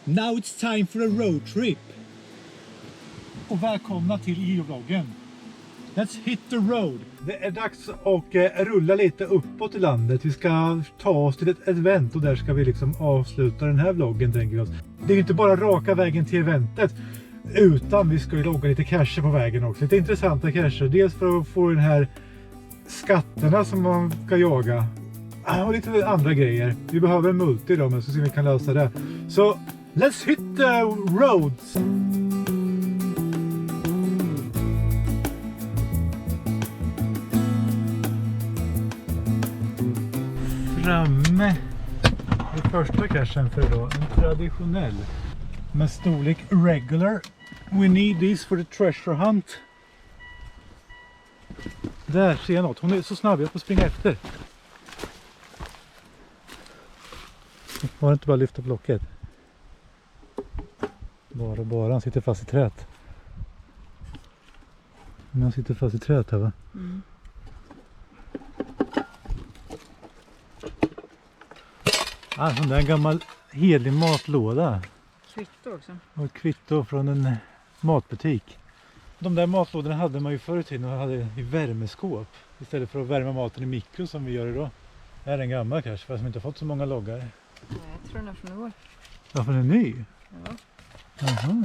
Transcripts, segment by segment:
Now it's time for a road trip. Och välkomna till geovloggen. Let's hit the road. Det är dags att rulla lite uppåt i landet. Vi ska ta oss till ett event och där ska vi liksom avsluta den här vloggen, tänker vi oss. Det är ju inte bara raka vägen till eventet, utan vi ska ju logga lite cacher på vägen också. Lite intressanta cacher. Dels för att få den här skatterna som man ska jaga. Och lite andra grejer. Vi behöver en multi då, men så ser vi kan lösa det. Så let's hit the roads! Framme i första cachen för idag. En traditionell med storlek regular. We need this for the treasure hunt. Där ser jag något. Hon är så snabb, jag får springa efter. Var det inte bara lyfta blocket? Bara. Han sitter fast i träet. Men han sitter fast i träet här, va? Mm. Sån där en gammal helig matlåda. Kvitto också. Och ett kvitto från en matbutik. De där matlådorna hade man ju förr i tiden och hade i värmeskåp. Istället för att värma maten i mikro som vi gör idag. Det här är en gammal kanske, fast som inte har fått så många loggar. Nej, jag tror den är från år. Ja, för den är ny? Ja. Aha.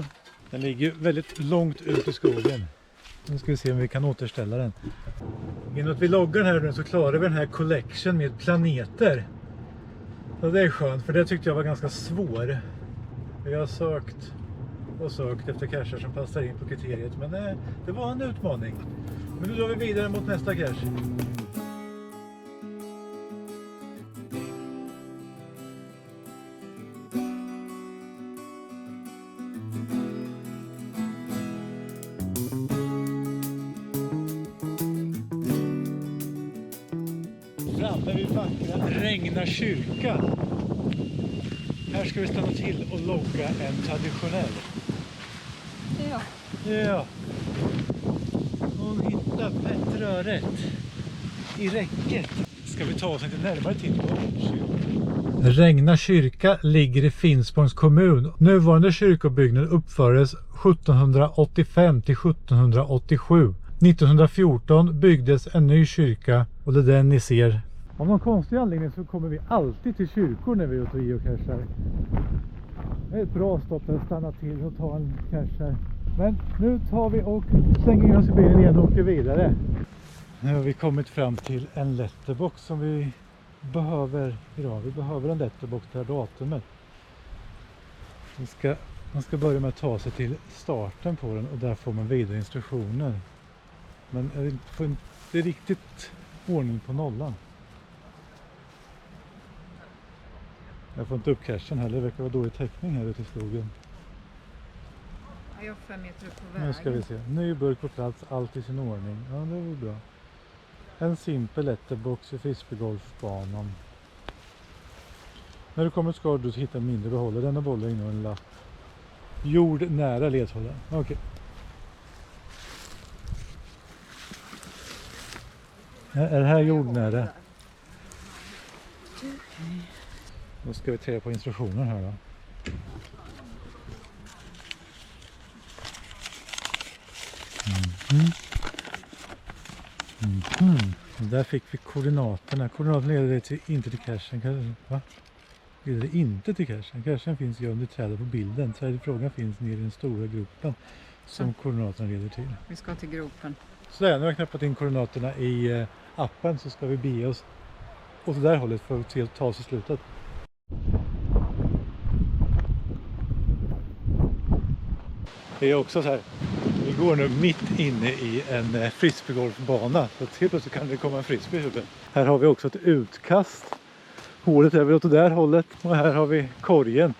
Den ligger väldigt långt ut i skogen. Nu ska vi se om vi kan återställa den. Genom att vi loggar den här nu så klarar vi den här collection med planeter. Och det är skönt, för det tyckte jag var ganska svår. Jag har sökt och sökt efter cacher som passar in på kriteriet, men det var en utmaning. Men nu drar vi vidare mot nästa cache. Framme vid vackra Regna kyrka. Här ska vi stanna till och logga en traditionell. Ja. Ja. Hon hittar ett röret i räcket. Ska vi ta oss lite närmare till på kyrkan. Regna kyrka ligger i Finspångs kommun. Nuvarande kyrkobyggnad uppfördes 1785 till 1787. 1914 byggdes en ny kyrka och det är den ni ser. Av någon konstig anledning så kommer vi alltid till kyrkor när vi är ute och geocachar. Det är ett bra stopp att stanna till och ta en cache här. Men nu tar vi och slänger in oss i bilen igen och åker vidare. Nu har vi kommit fram till en letterbox som vi behöver idag. Vi behöver en letterbox till datumet. Man ska börja med att ta sig till starten på den och där får man vidare instruktioner. Men jag får inte riktigt ordning på nollan. Jag får inte upp cachen heller, det verkar vara dålig täckning här ute i skogen. Jag är 5 meter upp på vägen. Nu ska vi se. Ny burk på plats, allt i sin ordning. Ja, det är bra. En simpel letterbox i frisbeegolfbanan. När du kommer ska du hitta en mindre behållare. Denna bollen innehåller en lapp. Jord nära ledhållaren. Okej. Ja, är det här jordnära? Då ska vi titta på instruktioner här då. Där fick vi koordinaterna. Koordinaterna leder inte till cachen. Va? Leder inte till cachen. Cachen finns ju under trädet på bilden. Trädfrågan finns nere i den stora gruppen som koordinaterna leder till. Vi ska till gropen. Så där, nu har jag knappat in koordinaterna i appen så ska vi bege oss åt det där hållet för att ta oss i slutet. Det är också så här, vi går nu mitt inne i en frisbeegolfbana så helt plötsligt kan det komma en frisbee uppe. Här har vi också ett utkast. Hålet är väl åt det där hållet och här har vi korgen.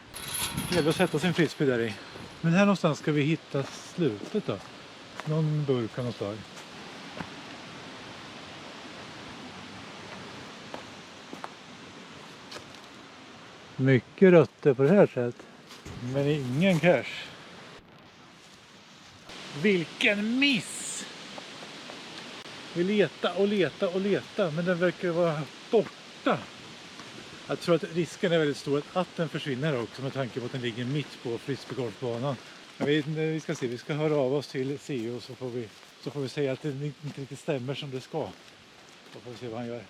Det gäller att sätta sin frisbee där i. Men här någonstans ska vi hitta slutet då. Någon burk av något slag. Mycket rötter på det här sättet. Men ingen cash. Vilken miss! Vi letar och letar och letar, men den verkar vara borta. Jag tror att risken är väldigt stor att den försvinner också med tanke på att den ligger mitt på frisbeegolfbanan. Jag vet inte, vi ska se, vi ska höra av oss till CEO så får vi säga att det inte riktigt stämmer som det ska. Då får vi se vad han gör.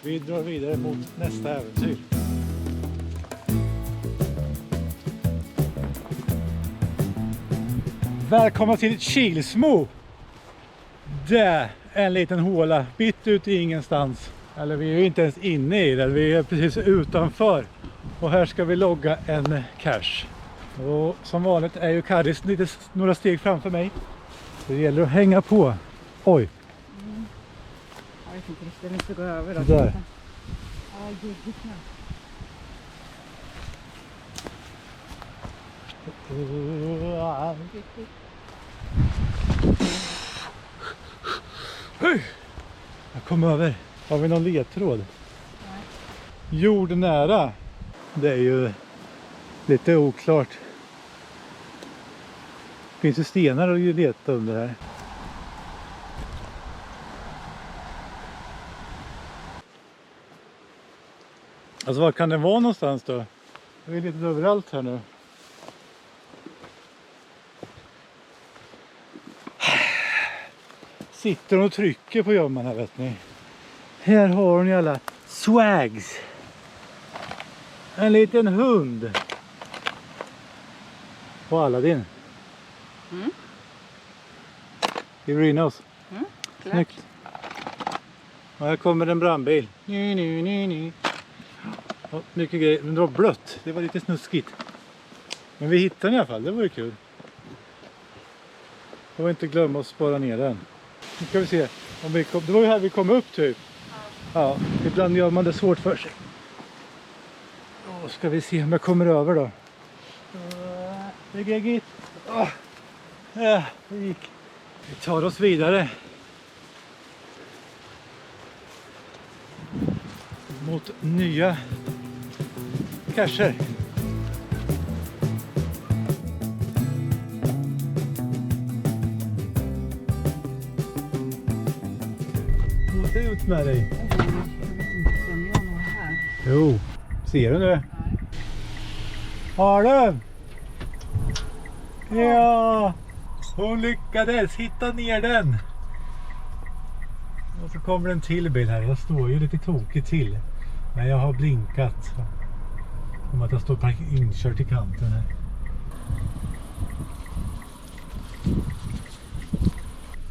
Vi drar vidare mot nästa äventyr. Välkomna till Kilsmo! Där är en liten håla, mitt ute i ingenstans. Eller vi är ju inte ens inne i den, vi är precis utanför. Och här ska vi logga en cache. Och som vanligt är ju Karis några steg framför mig. Så det gäller att hänga på. Oj! Jag vet inte riktigt, jag måste gå över då. Där. Ja, gud, Jag kom över. Har vi någon ledtråd? Nej. Jordnära. Det är ju lite oklart. Finns det stenar att leta under här? Alltså var kan det vara någonstans då? Det är lite överallt här nu. Sitter hon och trycker på gömman här, vet ni. Här har hon ju alla swags. En liten hund. Och Aladdin. Mm. Give her oss. Mm, klart. Snyggt. Och här kommer en brandbil. Ny. Och mycket grejer. Men det var blött. Det var lite snuskigt. Men vi hittade den i alla fall. Det var ju kul. Får inte glömma att spara ner den. Nu ska vi se. Om vi kom, det var ju här vi kom upp typ. Ja, ibland gör man det svårt för sig. Då ska vi se om jag kommer över då. Det är geggigt. Ja, det gick. Vi tar oss vidare. Mot nya cacher. Måste ut med dig. Jag vet inte om jag når här. Jo, ser du nu? Har du? Ja, hon lyckades hitta ner den. Och så kommer en till bil här. Jag står ju lite tokigt till. Men jag har blinkat. Om att jag står inkört i kanten här.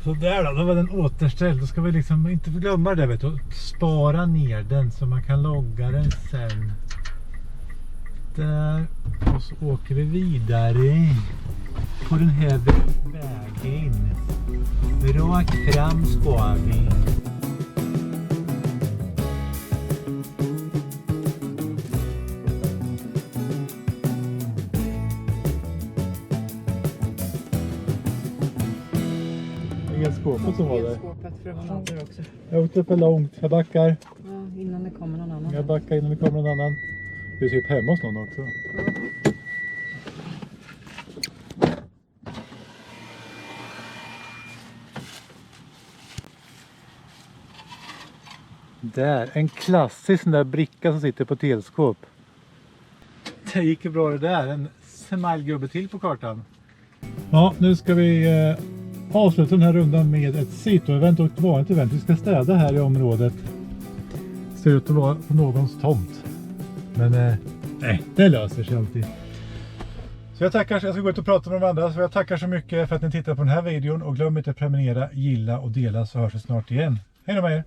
Så där då var den återställd. Då ska vi liksom inte glömma det, vet du. Spara ner den så man kan logga den sen. Där. Och så åker vi vidare på den här vägen. Rakt fram ska vi. Skåpet som var där. Skåpet för hon hade också. Jag åkte för långt. Jag backar. Ja, innan det kommer någon annan. Jag backar innan det kommer någon annan. Vi är typ hemma hos någon också. Där, en klassisk sån där bricka som sitter på teleskop. Det gick ju bra det där. En smilegubbe till på kartan. Ja, nu ska vi avsluta den här rundan med ett Sito-event och ett vanligt event. Vi ska städa här i området. Ser ut att vara på någons tomt. Men nej, det löser sig alltid. Så jag tackar, jag ska gå ut och prata med de andra. Så jag tackar så mycket för att ni tittar på den här videon. Och glöm inte att prenumerera, gilla och dela, så hörs vi snart igen. Hej då med er!